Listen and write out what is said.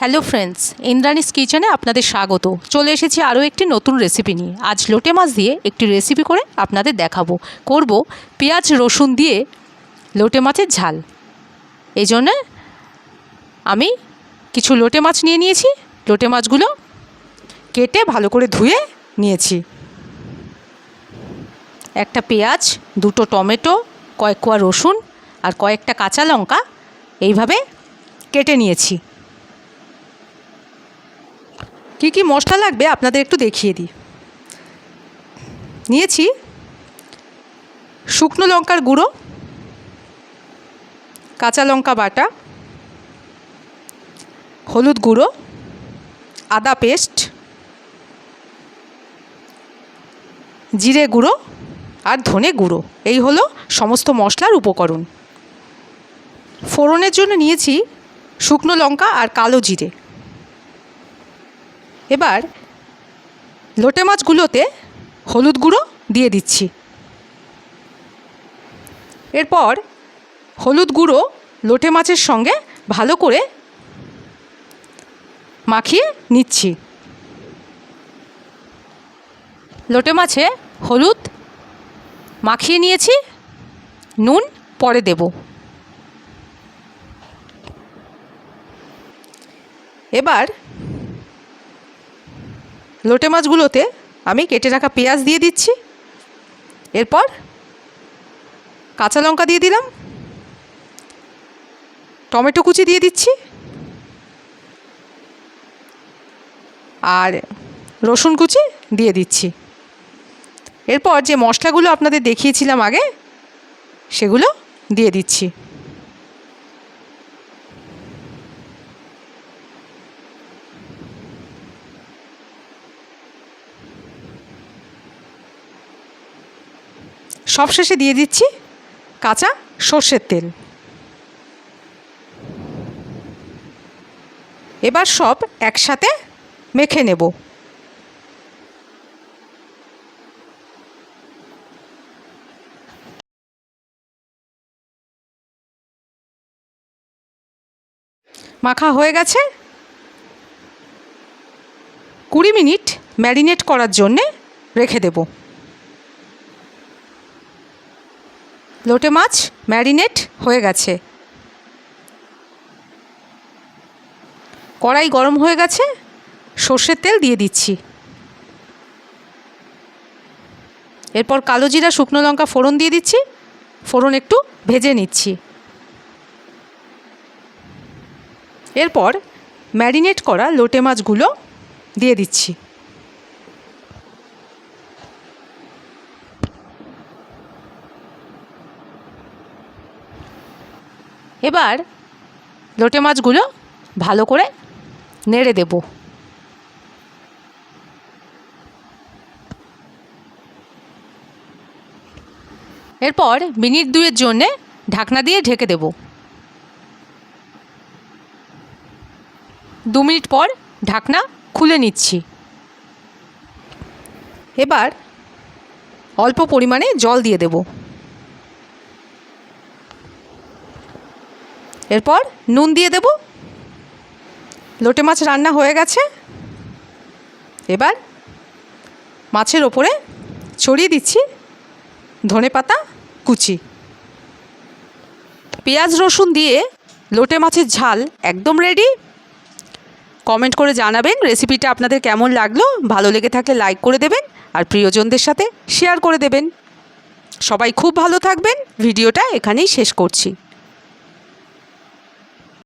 Hello friends, Indrani's কিচেনে আপনাদের স্বাগত। চলে এসেছি আরও একটি নতুন রেসিপি নিয়ে। আজ লোটে মাছ দিয়ে একটি রেসিপি করে আপনাদের দেখাবো। করব পেঁয়াজ রসুন দিয়ে লোটে মাছের ঝাল। এই জন্যে আমি কিছু লোটে মাছ নিয়ে নিয়েছি। লোটে মাছগুলো কেটে ভালো করে ধুয়ে নিয়েছি। একটা পেঁয়াজ, দুটো টমেটো, কয়েক কোয়া রসুন আর কয়েকটা কাঁচা লঙ্কা এইভাবে কেটে নিয়েছি। কি কি মশলা লাগবে আপনাদের একটু দেখিয়ে দিই। নিয়েছি শুকনো লঙ্কার গুঁড়ো, কাঁচা লঙ্কা বাটা, হলুদ গুঁড়ো, আদা পেস্ট, জিরে গুঁড়ো আর ধনে গুঁড়ো। এই হলো সমস্ত মশলার উপকরণ। ফোড়নের জন্য নিয়েছি শুকনো লঙ্কা আর কালো জিরে। এবার লোটে মাছগুলোতে হলুদ গুঁড়ো দিয়ে দিচ্ছি। এরপর হলুদ গুঁড়ো লোটে মাছের সঙ্গে ভালো করে মাখিয়ে নিচ্ছি। লোটে মাছে হলুদ মাখিয়ে নিয়েছি, নুন পরে দেব। এবার লোটে মাছগুলোতে আমি কেটে রাখা পেঁয়াজ দিয়ে দিচ্ছি। এরপর কাঁচা লঙ্কা দিয়ে দিলাম, টমেটো কুচি দিয়ে দিচ্ছি আর রসুন কুচি দিয়ে দিচ্ছি। এরপর যে মশলাগুলো আপনাদের দেখিয়েছিলাম আগে সেগুলো দিয়ে দিচ্ছি। সবশেষে দিয়ে দিচ্ছি কাঁচা সর্ষের তেল। এবার সব একসাথে মেখে নেব। মাখা হয়ে গেছে। 20 মিনিট ম্যারিনেট করার জন্যে রেখে দেব। লোটে মাছ ম্যারিনেট হয়ে গেছে। কড়াই গরম হয়ে গেছে, সর্ষের তেল দিয়ে দিচ্ছি। এরপর কালো জিরা শুকনো লঙ্কা ফোড়ন দিয়ে দিচ্ছি। ফোড়ন একটু ভেজে নিচ্ছি। এরপর ম্যারিনেট করা লোটে মাছগুলো দিয়ে দিচ্ছি। এবার লোটে মাছগুলো ভালো করে নেড়ে দেব। এরপর মিনিট 2-এর জন্যে ঢাকনা দিয়ে ঢেকে দেব। 2 মিনিট পর ঢাকনা খুলে নিচ্ছি। এবার অল্প পরিমাণে জল দিয়ে দেব। এরপর নুন দিয়ে দেব। লোটে মাছ রান্না হয়ে গেছে। এবার মাছের ওপরে ছড়িয়ে দিচ্ছি ধনেপাতা কুচি। পেঁয়াজ রসুন দিয়ে লোটে মাছের ঝাল একদম রেডি। কমেন্ট করে জানাবেন রেসিপিটা আপনাদের কেমন লাগলো। ভালো লেগে থাকলে লাইক করে দেবেন আর প্রিয়জনদের সাথে শেয়ার করে দেবেন। সবাই খুব ভালো থাকবেন। ভিডিওটা এখানেই শেষ করছি।